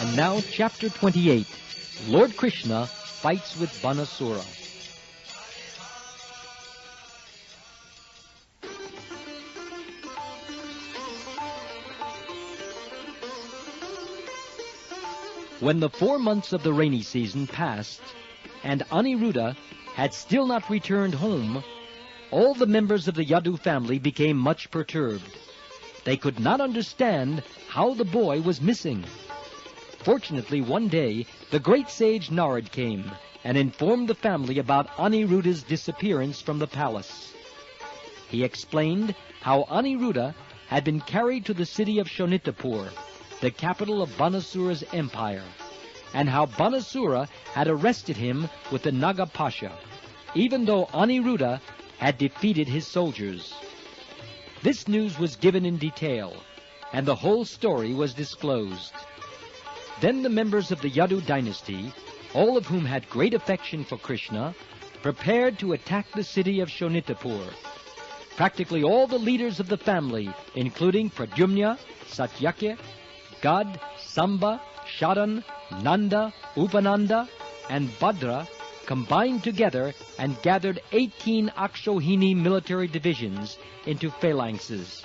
And now, Chapter 28, Lord Krishna Fights with Banasura. When the 4 months of the rainy season passed, and Aniruddha had still not returned home, all the members of the Yadu family became much perturbed. They could not understand how the boy was missing. Fortunately, one day, the great sage Narad came and informed the family about Aniruddha's disappearance from the palace. He explained how Aniruddha had been carried to the city of Shonitapur, the capital of Banasura's empire, and how Banasura had arrested him with the Naga Pasha, even though Aniruddha had defeated his soldiers. This news was given in detail, and the whole story was disclosed. Then the members of the Yadu dynasty, all of whom had great affection for Krishna, prepared to attack the city of Shonitapur. Practically all the leaders of the family, including Pradyumna, Satyaki, Gad, Samba, Sharan, Nanda, Upananda, and Bhadra, combined together and gathered 18 Akshohini military divisions into phalanxes.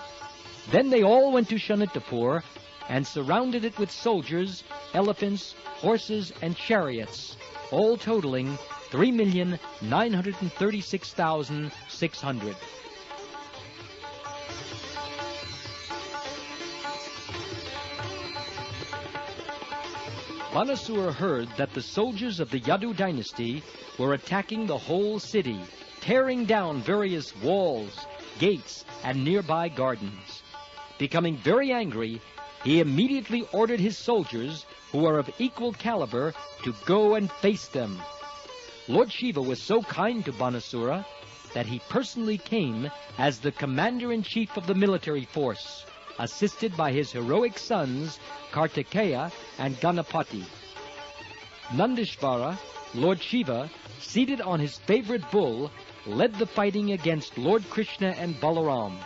Then they all went to Shonitapur and surrounded it with soldiers, elephants, horses, and chariots, all totaling 3,936,600. Banasura heard that the soldiers of the Yadu dynasty were attacking the whole city, tearing down various walls, gates, and nearby gardens. Becoming very angry, he immediately ordered his soldiers, who were of equal caliber, to go and face them. Lord Shiva was so kind to Banasura that he personally came as the commander-in-chief of the military force, assisted by his heroic sons Kartikeya and Ganapati. Nandishvara, Lord Shiva, seated on his favorite bull, led the fighting against Lord Krishna and Balaram.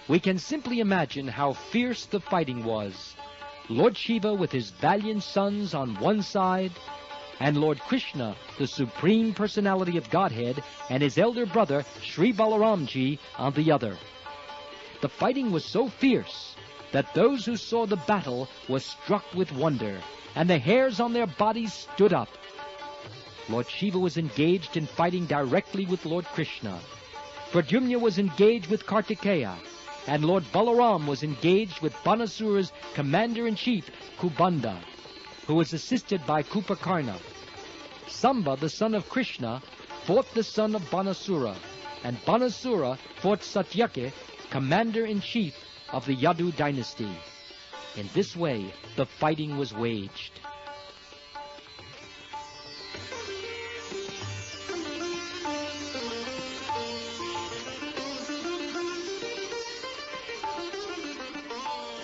We can simply imagine how fierce the fighting was. Lord Shiva with his valiant sons on one side, and Lord Krishna, the Supreme Personality of Godhead, and his elder brother, Sri Balaramji, on the other. The fighting was so fierce that those who saw the battle were struck with wonder, and the hairs on their bodies stood up. Lord Shiva was engaged in fighting directly with Lord Krishna. Pradyumna was engaged with Kartikeya, and Lord Balaram was engaged with Banasura's commander-in-chief, Kubanda, who was assisted by Kupakarna. Samba, the son of Krishna, fought the son of Banasura, and Banasura fought Satyaki, commander-in-chief of the Yadu dynasty. In this way, the fighting was waged.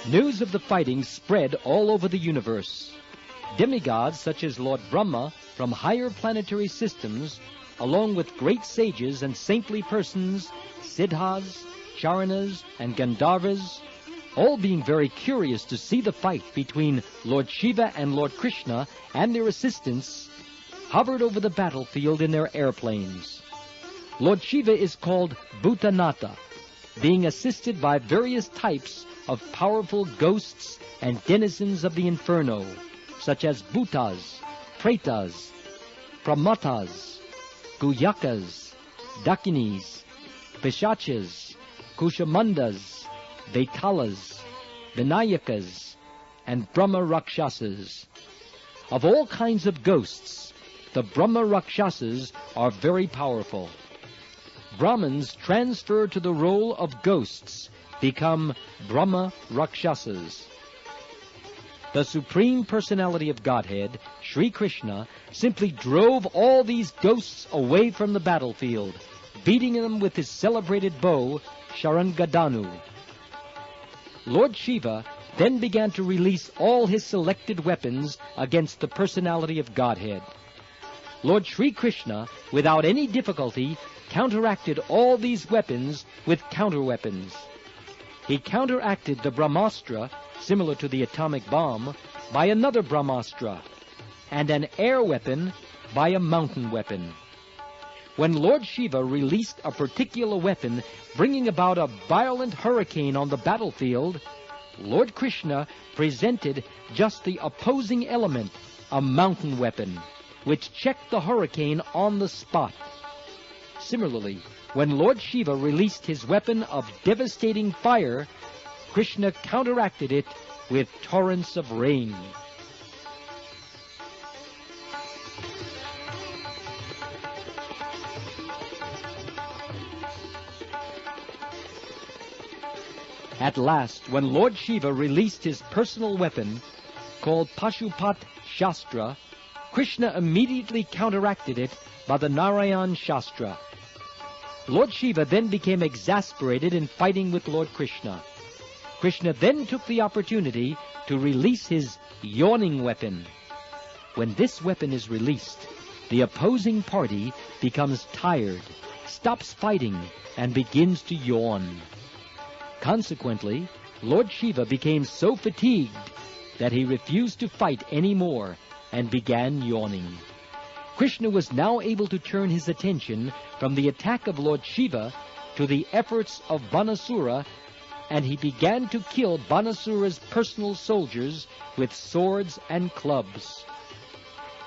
News of the fighting spread all over the universe. Demigods such as Lord Brahma from higher planetary systems, along with great sages and saintly persons, Siddhas, Charanas, and Gandharvas, all being very curious to see the fight between Lord Shiva and Lord Krishna and their assistants, hovered over the battlefield in their airplanes. Lord Shiva is called Bhutanata, being assisted by various types of powerful ghosts and denizens of the inferno, such as Bhutas, Pretas, Pramatas, Guyakas, Dakinis, Pishachas, Kushamandas, Vetalas, Vinayakas, and Brahma Rakshasas. Of all kinds of ghosts, the Brahma Rakshasas are very powerful. Brahmins transferred to the role of ghosts become Brahma Rakshasas. The Supreme Personality of Godhead, Sri Krishna, simply drove all these ghosts away from the battlefield, beating them with his celebrated bow, Sharangadanu. Lord Shiva then began to release all his selected weapons against the Personality of Godhead. Lord Sri Krishna, without any difficulty, counteracted all these weapons with counter-weapons. He counteracted the Brahmastra, similar to the atomic bomb, by another Brahmastra, and an air weapon by a mountain weapon. When Lord Shiva released a particular weapon, bringing about a violent hurricane on the battlefield, Lord Krishna presented just the opposing element, a mountain weapon, which checked the hurricane on the spot. Similarly, when Lord Shiva released his weapon of devastating fire, Krishna counteracted it with torrents of rain. At last, when Lord Shiva released his personal weapon, called Pashupat Shastra, Krishna immediately counteracted it by the Narayan Shastra. Lord Shiva then became exasperated in fighting with Lord Krishna. Krishna then took the opportunity to release his yawning weapon. When this weapon is released, the opposing party becomes tired, stops fighting, and begins to yawn. Consequently, Lord Shiva became so fatigued that he refused to fight any more and began yawning. Krishna was now able to turn his attention from the attack of Lord Shiva to the efforts of Banasura, and he began to kill Banasura's personal soldiers with swords and clubs.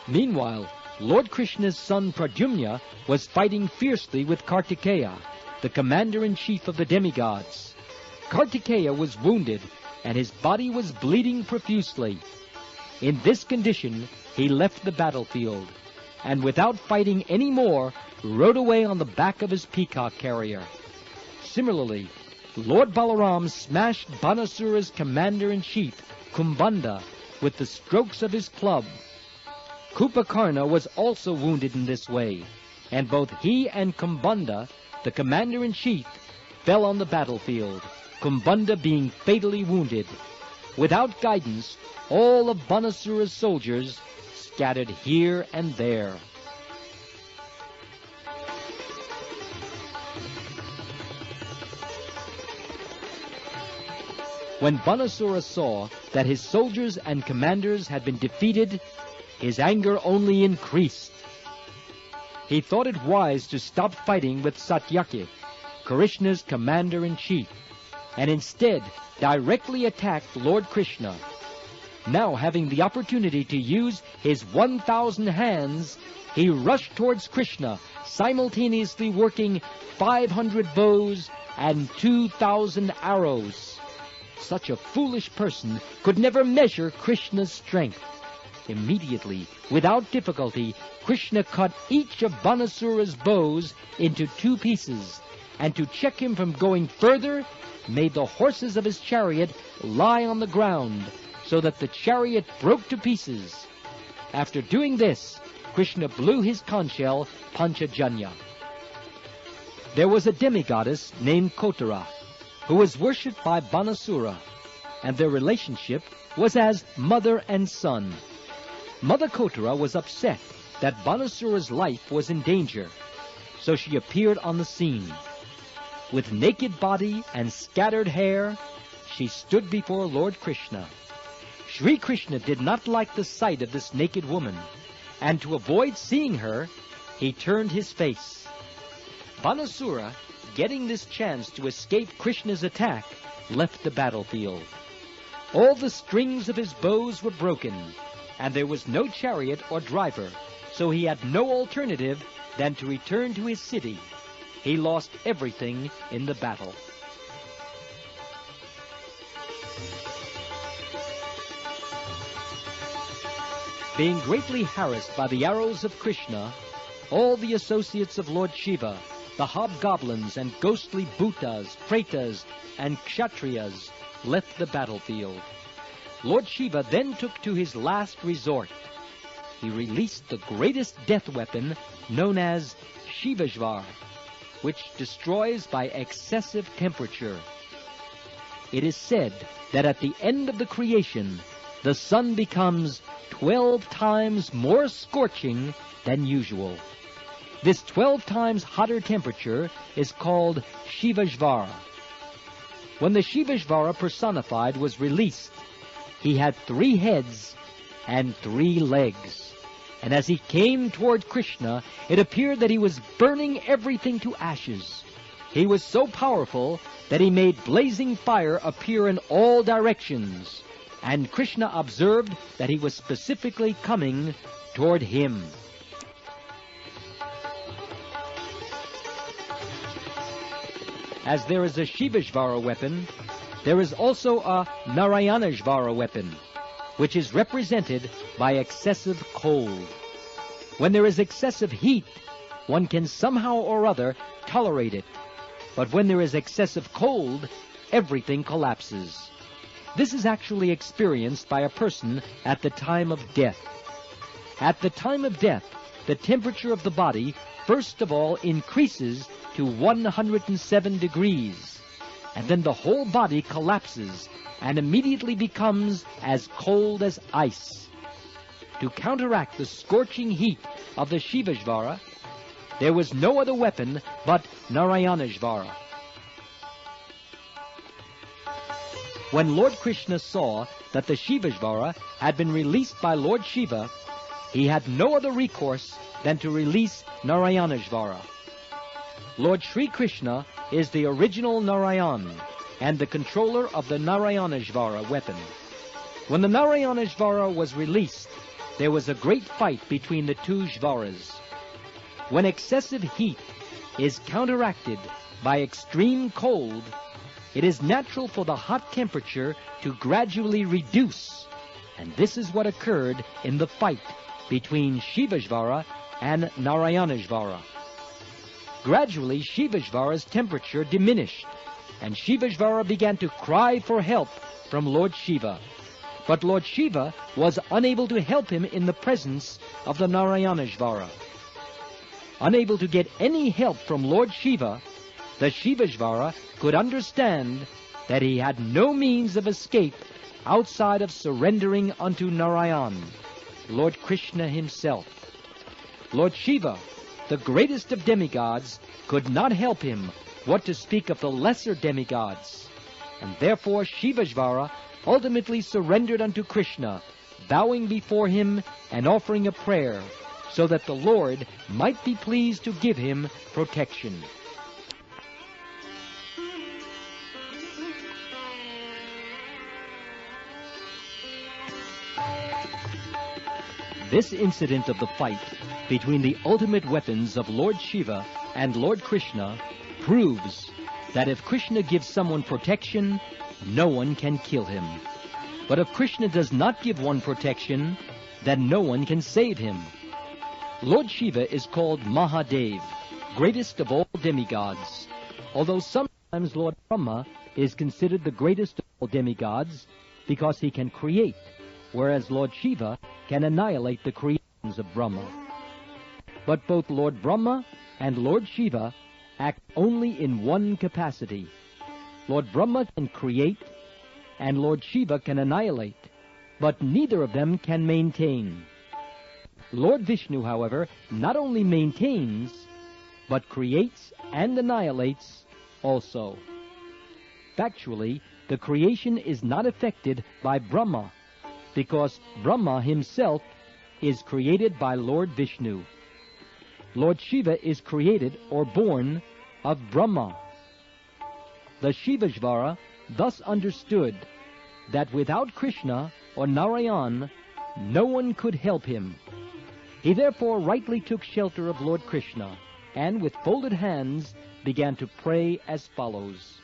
Meanwhile, Lord Krishna's son Pradyumna was fighting fiercely with Kartikeya, the commander-in-chief of the demigods. Kartikeya was wounded, and his body was bleeding profusely. In this condition, he left the battlefield, and without fighting any more, rode away on the back of his peacock carrier. Similarly, Lord Balaram smashed Banasura's commander-in-chief, Kumbhanda, with the strokes of his club. Kupakarna was also wounded in this way, and both he and Kumbhanda, the commander-in-chief, fell on the battlefield, Kumbhanda being fatally wounded. Without guidance, all of Banasura's soldiers scattered here and there. When Banasura saw that his soldiers and commanders had been defeated, his anger only increased. He thought it wise to stop fighting with Satyaki, Krishna's commander-in-chief, and instead directly attacked Lord Krishna. Now, having the opportunity to use his 1,000 hands, he rushed towards Krishna, simultaneously working 500 bows and 2,000 arrows. Such a foolish person could never measure Krishna's strength. Immediately, without difficulty, Krishna cut each of Banasura's bows into 2 pieces, and to check him from going further, made the horses of his chariot lie on the ground, so that the chariot broke to pieces. After doing this, Krishna blew his conch shell, Panchajanya. There was a demigoddess named Kotara, who was worshipped by Banasura, and their relationship was as mother and son. Mother Kotara was upset that Banasura's life was in danger, so she appeared on the scene. With naked body and scattered hair, she stood before Lord Krishna. Sri Krishna did not like the sight of this naked woman, and to avoid seeing her, he turned his face. Banasura, getting this chance to escape Krishna's attack, left the battlefield. All the strings of his bows were broken, and there was no chariot or driver, so he had no alternative than to return to his city. He lost everything in the battle. Being greatly harassed by the arrows of Krishna, all the associates of Lord Shiva, the hobgoblins and ghostly bhutas, pretas, and kshatriyas, left the battlefield. Lord Shiva then took to his last resort. He released the greatest death weapon known as Shivajvar, which destroys by excessive temperature. It is said that at the end of the creation, the sun becomes 12 times more scorching than usual. This 12 times hotter temperature is called Shivashvara. When the Shivashvara personified was released, he had 3 heads and 3 legs. And as he came toward Krishna, it appeared that he was burning everything to ashes. He was so powerful that he made blazing fire appear in all directions, and Krishna observed that he was specifically coming toward him. As there is a Shivashvara weapon, there is also a Narayanashvara weapon, which is represented by excessive cold. When there is excessive heat, one can somehow or other tolerate it. But when there is excessive cold, everything collapses. This is actually experienced by a person at the time of death. At the time of death, the temperature of the body first of all increases to 107 degrees, and then the whole body collapses and immediately becomes as cold as ice. To counteract the scorching heat of the Shivashvara, there was no other weapon but Narayanashvara. When Lord Krishna saw that the Shivashvara had been released by Lord Shiva, he had no other recourse than to release Narayanashvara. Lord Sri Krishna is the original Narayan and the controller of the Narayanashvara weapon. When the Narayanashvara was released, there was a great fight between the 2 Shvaras. When excessive heat is counteracted by extreme cold, it is natural for the hot temperature to gradually reduce, and this is what occurred in the fight between Shivashvara and Narayanashvara. Gradually, Shivashvara's temperature diminished, and Shivashvara began to cry for help from Lord Shiva. But Lord Shiva was unable to help him in the presence of the Narayanashvara. Unable to get any help from Lord Shiva, the Shivashvara could understand that he had no means of escape outside of surrendering unto Narayan, Lord Krishna himself. Lord Shiva, the greatest of demigods, could not help him, what to speak of the lesser demigods. And therefore Shivashvara ultimately surrendered unto Krishna, bowing before him and offering a prayer, so that the Lord might be pleased to give him protection. This incident of the fight between the ultimate weapons of Lord Shiva and Lord Krishna proves that if Krishna gives someone protection, no one can kill him. But if Krishna does not give one protection, then no one can save him. Lord Shiva is called Mahadev, greatest of all demigods, although sometimes Lord Brahma is considered the greatest of all demigods because he can create, whereas Lord Shiva can annihilate the creations of Brahma. But both Lord Brahma and Lord Shiva act only in one capacity. Lord Brahma can create, and Lord Shiva can annihilate, but neither of them can maintain. Lord Vishnu, however, not only maintains, but creates and annihilates also. Factually, the creation is not affected by Brahma, because Brahma himself is created by Lord Vishnu. Lord Shiva is created or born of Brahma. The Shivashvara thus understood that without Krishna or Narayan, no one could help him. He therefore rightly took shelter of Lord Krishna, and with folded hands began to pray as follows.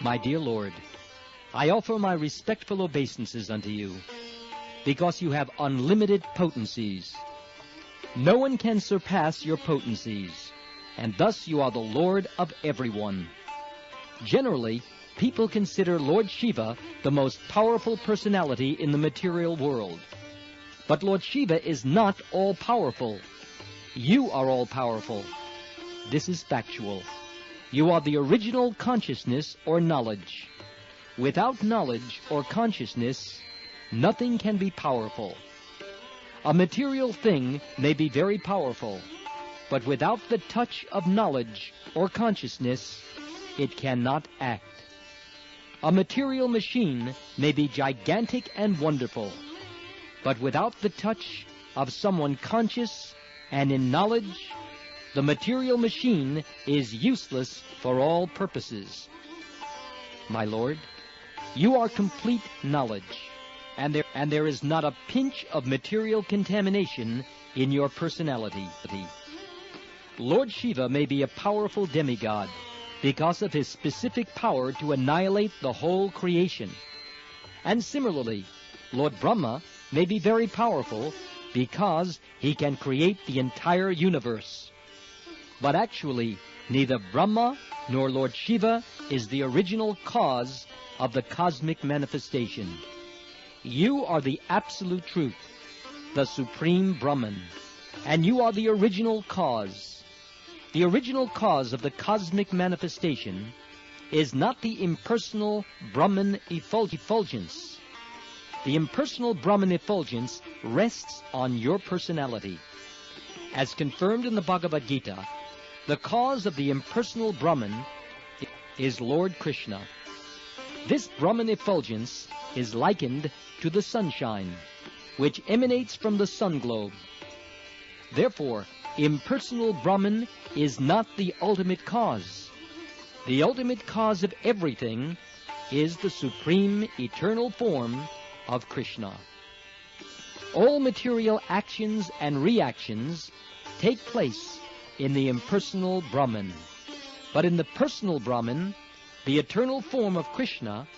My dear Lord, I offer my respectful obeisances unto you, because you have unlimited potencies. No one can surpass your potencies, and thus you are the Lord of everyone. Generally, people consider Lord Shiva the most powerful personality in the material world. But Lord Shiva is not all-powerful. You are all-powerful. This is factual. You are the original consciousness or knowledge. Without knowledge or consciousness, nothing can be powerful. A material thing may be very powerful, but without the touch of knowledge or consciousness, it cannot act. A material machine may be gigantic and wonderful, but without the touch of someone conscious and in knowledge, the material machine is useless for all purposes. My Lord, you are complete knowledge, and there is not a pinch of material contamination in your personality. Lord Shiva may be a powerful demigod because of his specific power to annihilate the whole creation. And similarly, Lord Brahma may be very powerful because he can create the entire universe. But actually, neither Brahma nor Lord Shiva is the original cause of the cosmic manifestation. You are the absolute truth, the supreme Brahman, and you are the original cause. The original cause of the cosmic manifestation is not the impersonal Brahman effulgence. The impersonal Brahman effulgence rests on your personality. As confirmed in the Bhagavad Gita, the cause of the impersonal Brahman is Lord Krishna. This Brahman effulgence is likened to the sunshine, which emanates from the sun globe. Therefore, impersonal Brahman is not the ultimate cause. The ultimate cause of everything is the supreme eternal form of Krishna. All material actions and reactions take place in the impersonal Brahman. But in the personal Brahman, the eternal form of Krishna,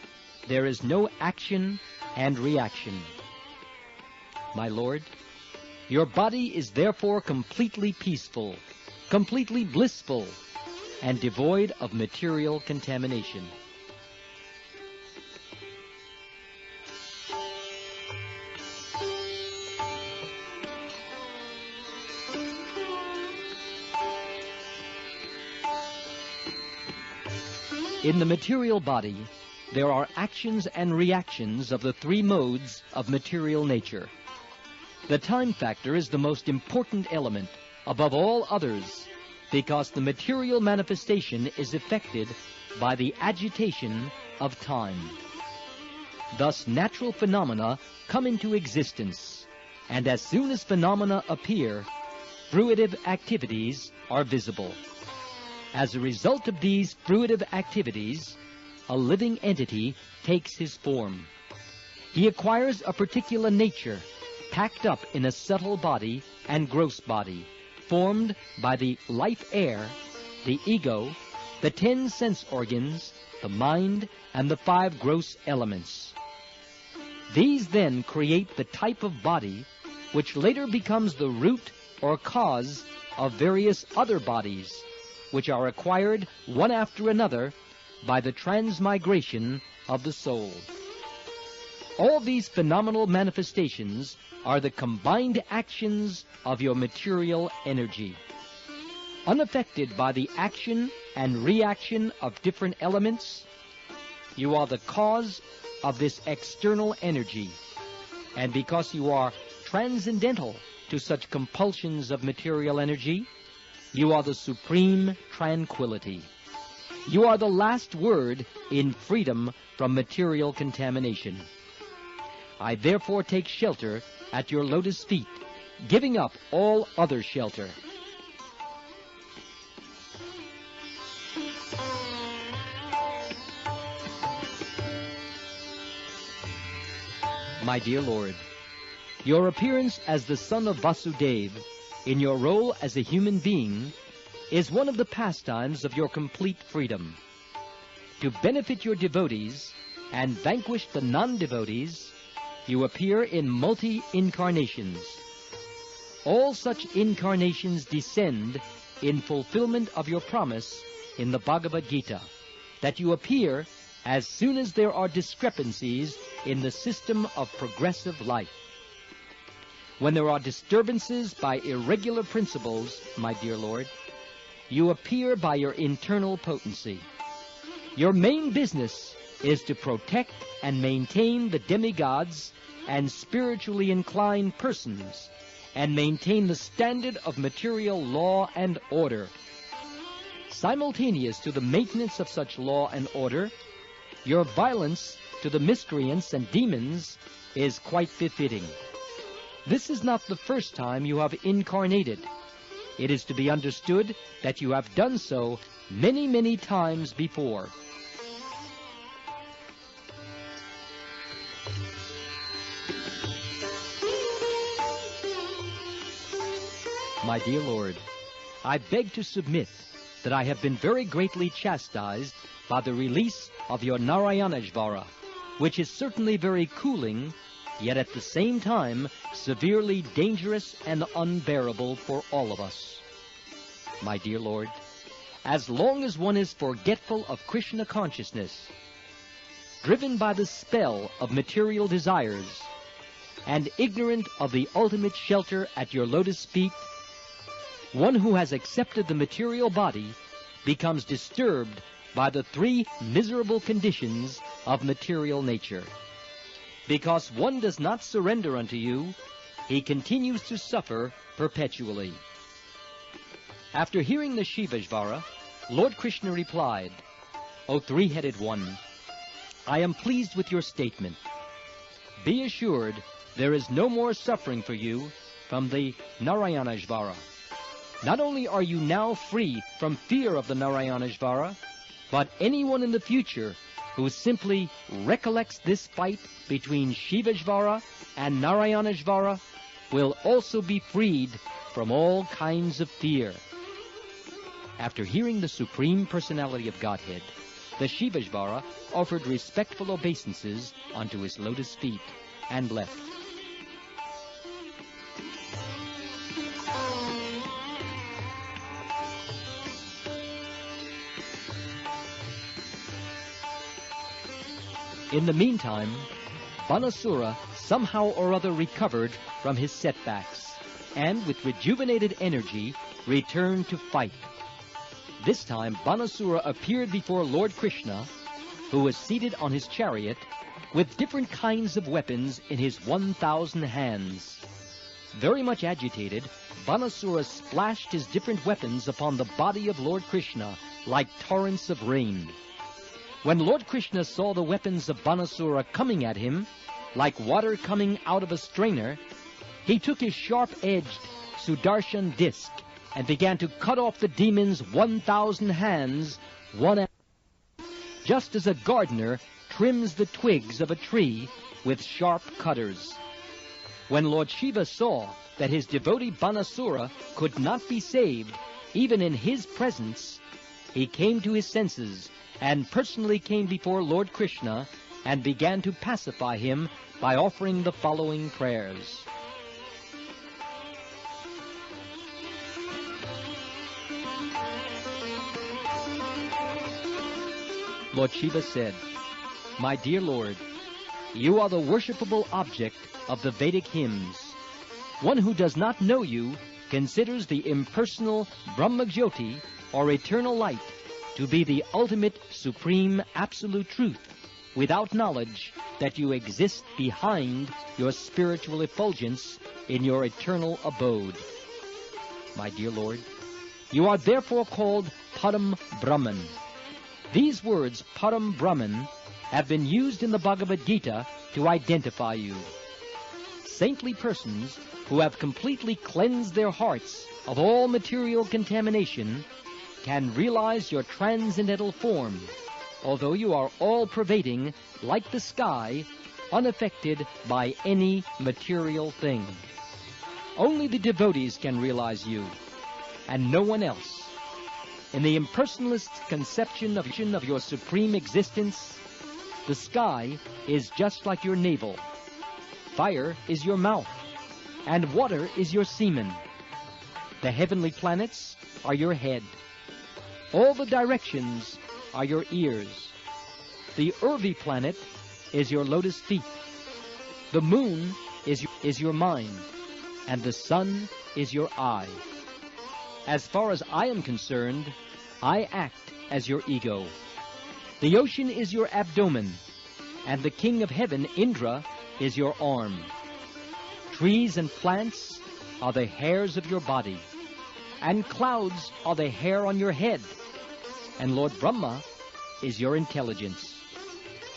there is no action and reaction. My Lord, your body is therefore completely peaceful, completely blissful, and devoid of material contamination. In the material body, there are actions and reactions of the three modes of material nature. The time factor is the most important element above all others because the material manifestation is affected by the agitation of time. Thus, natural phenomena come into existence, and as soon as phenomena appear, fruitive activities are visible. As a result of these fruitive activities, a living entity takes his form. He acquires a particular nature, packed up in a subtle body and gross body, formed by the life air, the ego, the 10 sense organs, the mind, and the 5 gross elements. These then create the type of body which later becomes the root or cause of various other bodies, which are acquired one after another by the transmigration of the soul. All these phenomenal manifestations are the combined actions of your material energy. Unaffected by the action and reaction of different elements, you are the cause of this external energy. And because you are transcendental to such compulsions of material energy, you are the supreme tranquility. You are the last word in freedom from material contamination. I therefore take shelter at your lotus feet, giving up all other shelter. My dear Lord, your appearance as the son of Vasudeva in your role as a human being is one of the pastimes of your complete freedom. to benefit your devotees and vanquish the non-devotees, you appear in multi-incarnations. All such incarnations descend in fulfillment of your promise in the Bhagavad Gita, that you appear as soon as there are discrepancies in the system of progressive life. When there are disturbances by irregular principles, my dear Lord, you appear by your internal potency. Your main business is to protect and maintain the demigods and spiritually inclined persons, and maintain the standard of material law and order. Simultaneous to the maintenance of such law and order, your violence to the miscreants and demons is quite befitting. This is not the first time you have incarnated. It is to be understood that you have done so many, many times before. My dear Lord, I beg to submit that I have been very greatly chastised by the release of your Narayanajvara, which is certainly very cooling, yet at the same time severely dangerous and unbearable for all of us. My dear Lord, as long as one is forgetful of Krishna consciousness, driven by the spell of material desires, and ignorant of the ultimate shelter at your lotus feet, one who has accepted the material body becomes disturbed by the three miserable conditions of material nature. Because one does not surrender unto you, he continues to suffer perpetually. After hearing the Shivajvara, Lord Krishna replied, O three-headed one, I am pleased with your statement. Be assured there is no more suffering for you from the Narayanajvara. Not only are you now free from fear of the Narayanajvara, but anyone in the future who simply recollects this fight between Shivajvara and Narayanajvara will also be freed from all kinds of fear. After hearing the Supreme Personality of Godhead, the Shivajvara offered respectful obeisances unto his lotus feet and left. In the meantime, Banasura somehow or other recovered from his setbacks, and with rejuvenated energy returned to fight. This time Banasura appeared before Lord Krishna, who was seated on his chariot, with different kinds of weapons in his 1,000 hands. Very much agitated, Banasura splashed his different weapons upon the body of Lord Krishna like torrents of rain. When Lord Krishna saw the weapons of Banasura coming at him, like water coming out of a strainer, he took his sharp-edged Sudarshan disc and began to cut off the demon's 1,000 hands, one at a time, just as a gardener trims the twigs of a tree with sharp cutters. When Lord Shiva saw that his devotee Banasura could not be saved, even in his presence, he came to his senses and personally came before Lord Krishna and began to pacify him by offering the following prayers. Lord Shiva said, My dear Lord, you are the worshipable object of the Vedic hymns. One who does not know you considers the impersonal Brahmajyoti, or eternal light, to be the ultimate, supreme, absolute truth, without knowledge that you exist behind your spiritual effulgence in your eternal abode. My dear Lord, you are therefore called Param Brahman. These words, Param Brahman, have been used in the Bhagavad Gita to identify you. Saintly persons who have completely cleansed their hearts of all material contamination can realize your transcendental form, although you are all-pervading like the sky, unaffected by any material thing. Only the devotees can realize you, and no one else. In the impersonalist conception of your supreme existence, the sky is just like your navel, fire is your mouth, and water is your semen. The heavenly planets are your head. All the directions are your ears. The Urvi planet is your lotus feet. The moon is your mind, and the sun is your eye. As far as I am concerned, I act as your ego. The ocean is your abdomen, and the king of heaven, Indra, is your arm. Trees and plants are the hairs of your body, and clouds are the hair on your head, and Lord Brahma is your intelligence.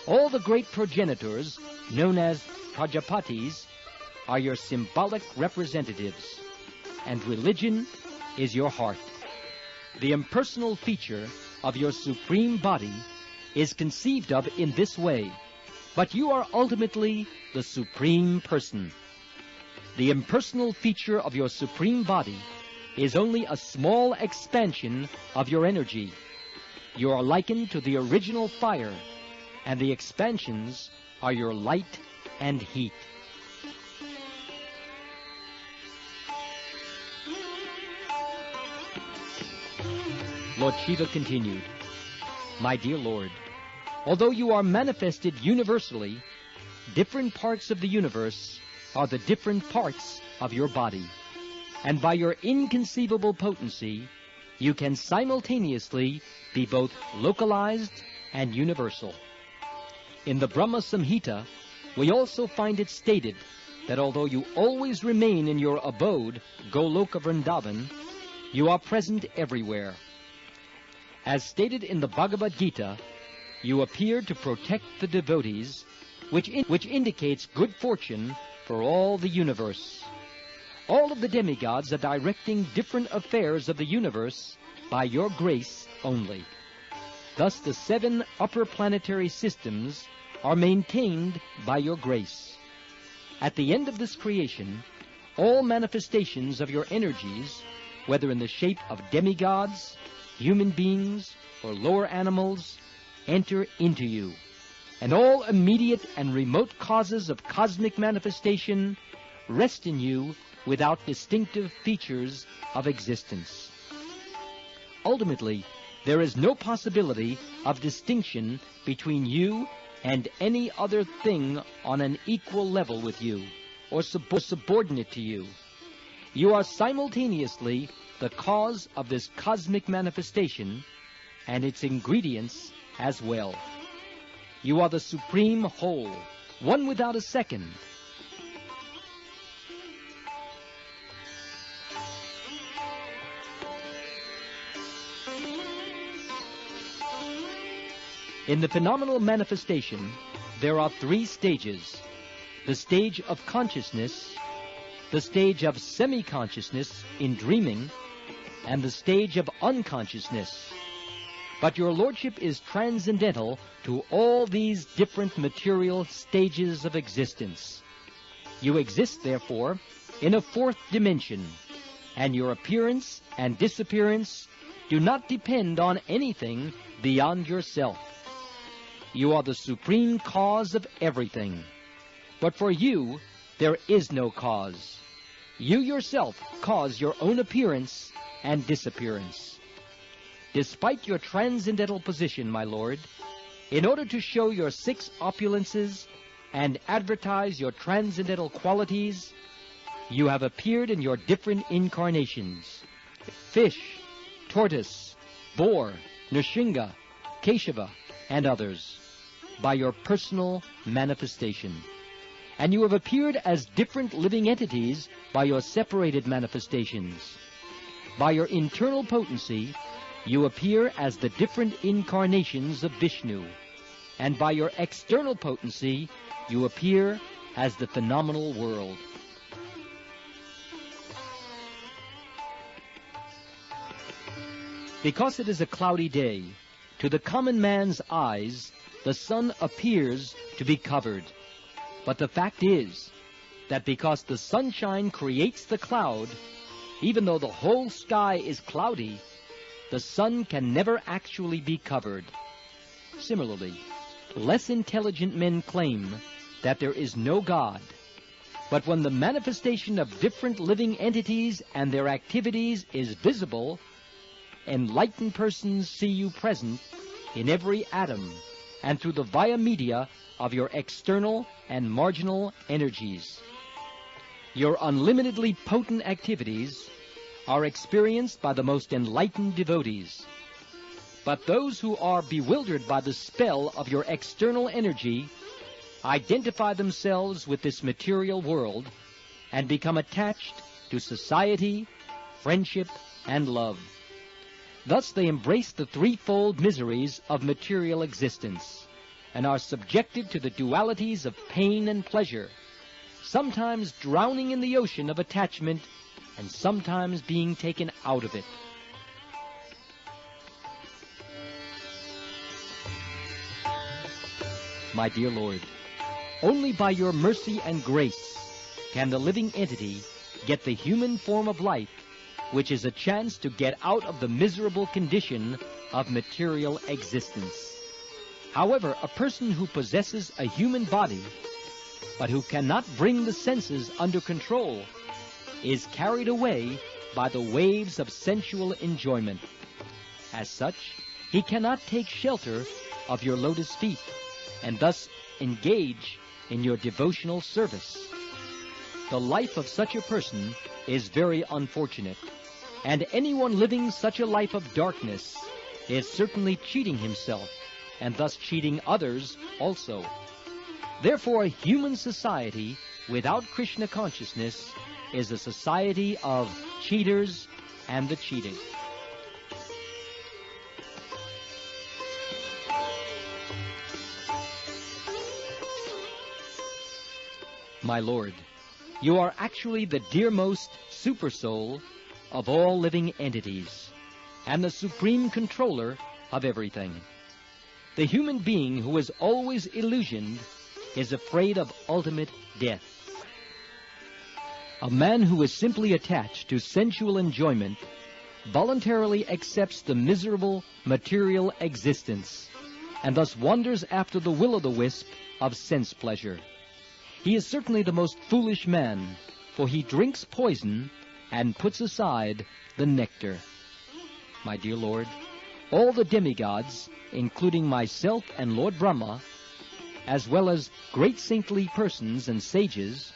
All the great progenitors, known as Prajapatis, are your symbolic representatives, and religion is your heart. The impersonal feature of your supreme body is conceived of in this way, but you are ultimately the supreme person. The impersonal feature of your supreme body is only a small expansion of your energy. You are likened to the original fire, and the expansions are your light and heat. Lord Shiva continued, "My dear Lord, although you are manifested universally, different parts of the universe are the different parts of your body, and by your inconceivable potency, you can simultaneously be both localized and universal. In the Brahma Samhita, we also find it stated that although you always remain in your abode, Goloka Vrindavan, you are present everywhere. As stated in the Bhagavad Gita, you appear to protect the devotees, which indicates good fortune for all the universe. All of the demigods are directing different affairs of the universe by your grace only. Thus the 7 upper planetary systems are maintained by your grace. At the end of this creation, all manifestations of your energies, whether in the shape of demigods, human beings, or lower animals, enter into you, and all immediate and remote causes of cosmic manifestation rest in you without distinctive features of existence. Ultimately, there is no possibility of distinction between you and any other thing on an equal level with you, or subordinate to you. You are simultaneously the cause of this cosmic manifestation and its ingredients as well. You are the supreme whole, one without a second. In the phenomenal manifestation, there are 3 stages: the stage of consciousness, the stage of semi-consciousness in dreaming, and the stage of unconsciousness. But your Lordship is transcendental to all these different material stages of existence. You exist, therefore, in a 4th dimension, and your appearance and disappearance do not depend on anything beyond yourself. You are the supreme cause of everything. But for you, there is no cause. You yourself cause your own appearance and disappearance. Despite your transcendental position, my Lord, in order to show your 6 opulences and advertise your transcendental qualities, you have appeared in your different incarnations: fish, tortoise, boar, Nrsimha, Keshava, and others, by your personal manifestation. And you have appeared as different living entities by your separated manifestations. By your internal potency, you appear as the different incarnations of Vishnu, and by your external potency, you appear as the phenomenal world. Because it is a cloudy day, to the common man's eyes, the sun appears to be covered. But the fact is that because the sunshine creates the cloud, even though the whole sky is cloudy, the sun can never actually be covered. Similarly, less intelligent men claim that there is no God. But when the manifestation of different living entities and their activities is visible, enlightened persons see you present in every atom and through the via media of your external and marginal energies. Your unlimitedly potent activities are experienced by the most enlightened devotees. But those who are bewildered by the spell of your external energy identify themselves with this material world and become attached to society, friendship, and love. Thus they embrace the threefold miseries of material existence and are subjected to the dualities of pain and pleasure, sometimes drowning in the ocean of attachment and sometimes being taken out of it. My dear Lord, only by your mercy and grace can the living entity get the human form of life, which is a chance to get out of the miserable condition of material existence. However, a person who possesses a human body, but who cannot bring the senses under control, is carried away by the waves of sensual enjoyment. As such, he cannot take shelter of your lotus feet, and thus engage in your devotional service. The life of such a person is very unfortunate, and anyone living such a life of darkness is certainly cheating himself, and thus cheating others also. Therefore, a human society without Krishna consciousness is a society of cheaters and the cheated. My Lord, you are actually the dearmost supersoul of all living entities, and the supreme controller of everything. The human being who is always illusioned is afraid of ultimate death. A man who is simply attached to sensual enjoyment voluntarily accepts the miserable material existence, and thus wanders after the will-o'-the-wisp of sense pleasure. He is certainly the most foolish man, for he drinks poison and puts aside the nectar. My dear Lord, all the demigods, including myself and Lord Brahma, as well as great saintly persons and sages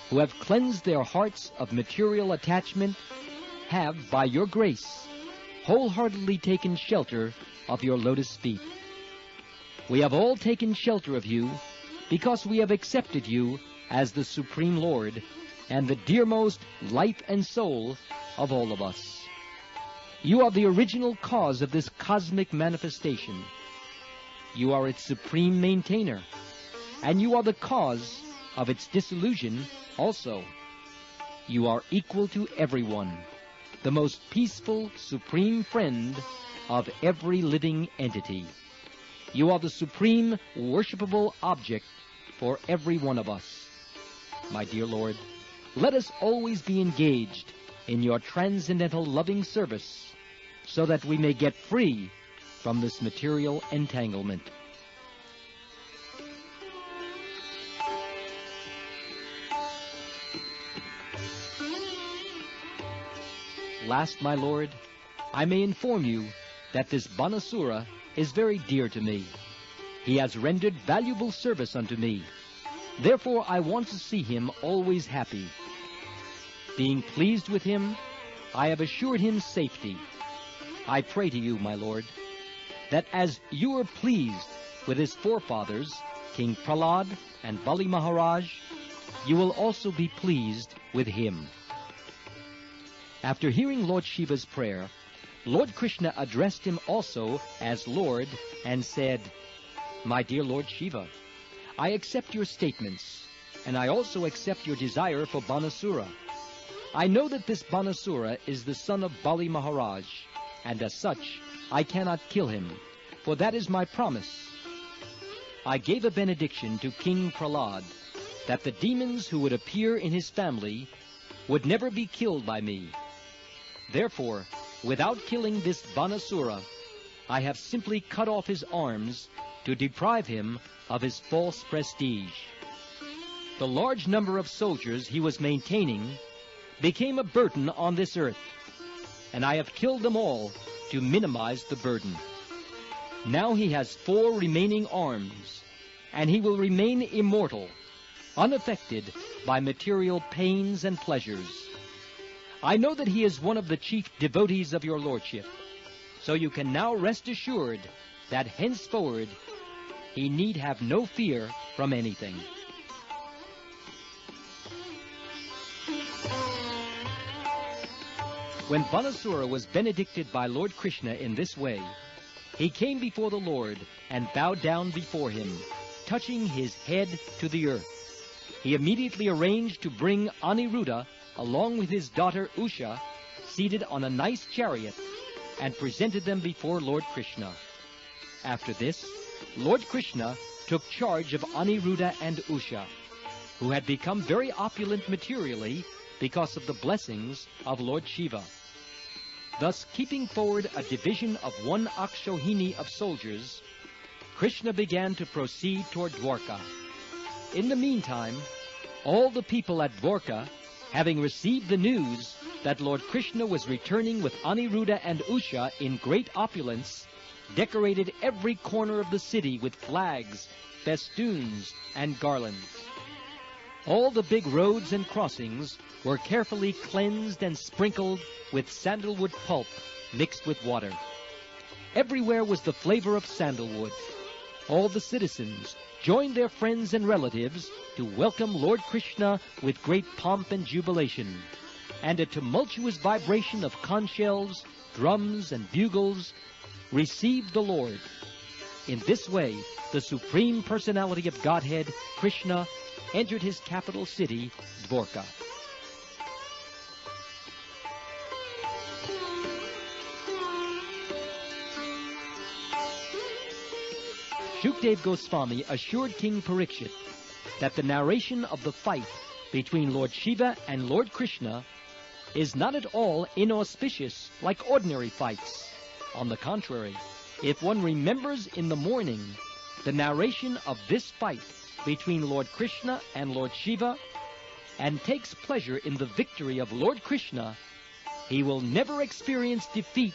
who have cleansed their hearts of material attachment, have, by your grace, wholeheartedly taken shelter of your lotus feet. We have all taken shelter of you because we have accepted you as the Supreme Lord and the dearmost life and soul of all of us. You are the original cause of this cosmic manifestation. You are its supreme maintainer, and you are the cause of its dissolution also. You are equal to everyone, the most peaceful, supreme friend of every living entity. You are the supreme worshipable object for every one of us. My dear Lord, let us always be engaged in your transcendental loving service so that we may get free from this material entanglement. Last, my Lord, I may inform you that this Banasura is very dear to me. He has rendered valuable service unto me. Therefore, I want to see him always happy. Being pleased with him, I have assured him safety. I pray to you, my Lord, that as you were pleased with his forefathers, King Prahlad and Bali Maharaj, you will also be pleased with him. After hearing Lord Shiva's prayer, Lord Krishna addressed him also as Lord and said, My dear Lord Shiva, I accept your statements, and I also accept your desire for Banasura. I know that this Banasura is the son of Bali Maharaj, and as such, I cannot kill him, for that is my promise. I gave a benediction to King Prahlad that the demons who would appear in his family would never be killed by me. Therefore, without killing this Banasura, I have simply cut off his arms to deprive him of his false prestige. The large number of soldiers he was maintaining became a burden on this earth, and I have killed them all to minimize the burden. Now he has 4 remaining arms, and he will remain immortal, unaffected by material pains and pleasures. I know that he is one of the chief devotees of your lordship, so you can now rest assured that henceforward he need have no fear from anything. When Banasura was benedicted by Lord Krishna in this way, he came before the Lord and bowed down before him, touching his head to the earth. He immediately arranged to bring Aniruddha, along with his daughter Usha, seated on a nice chariot, and presented them before Lord Krishna. After this, Lord Krishna took charge of Aniruddha and Usha, who had become very opulent materially because of the blessings of Lord Shiva. Thus, keeping forward a division of 1 Akshohini of soldiers, Krishna began to proceed toward Dwarka. In the meantime, all the people at Dwarka, having received the news that Lord Krishna was returning with Aniruddha and Usha in great opulence, decorated every corner of the city with flags, festoons, and garlands. All the big roads and crossings were carefully cleansed and sprinkled with sandalwood pulp mixed with water. Everywhere was the flavor of sandalwood. All the citizens joined their friends and relatives to welcome Lord Krishna with great pomp and jubilation, and a tumultuous vibration of conch shells, drums, and bugles received the Lord. In this way, the Supreme Personality of Godhead, Krishna, entered his capital city, Dwarka. Shukdev Goswami assured King Parikshit that the narration of the fight between Lord Shiva and Lord Krishna is not at all inauspicious like ordinary fights. On the contrary, if one remembers in the morning the narration of this fight between Lord Krishna and Lord Shiva, and takes pleasure in the victory of Lord Krishna, he will never experience defeat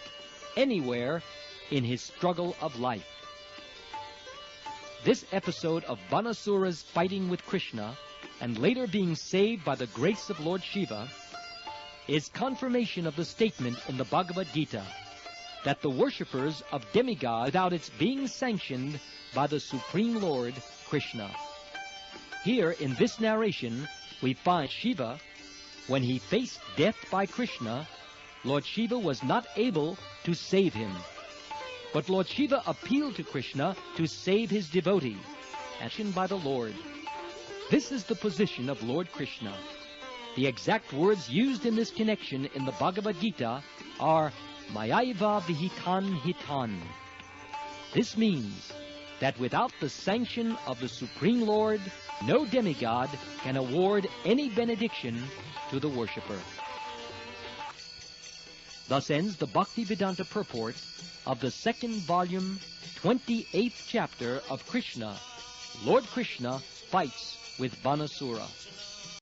anywhere in his struggle of life. This episode of Banasura's fighting with Krishna, and later being saved by the grace of Lord Shiva, is confirmation of the statement in the Bhagavad Gita that the worshippers of demigods without its being sanctioned by the Supreme Lord Krishna. Here, in this narration, we find Shiva, when he faced death by Krishna, Lord Shiva was not able to save him. But Lord Shiva appealed to Krishna to save his devotee, actioned by the Lord. This is the position of Lord Krishna. The exact words used in this connection in the Bhagavad Gita are Mayaiva Vihitan Hitan. This means that without the sanction of the Supreme Lord, no demigod can award any benediction to the worshipper. Thus ends the Bhaktivedanta purport of the 2nd volume, 28th chapter of Krishna. Lord Krishna fights with Banasura.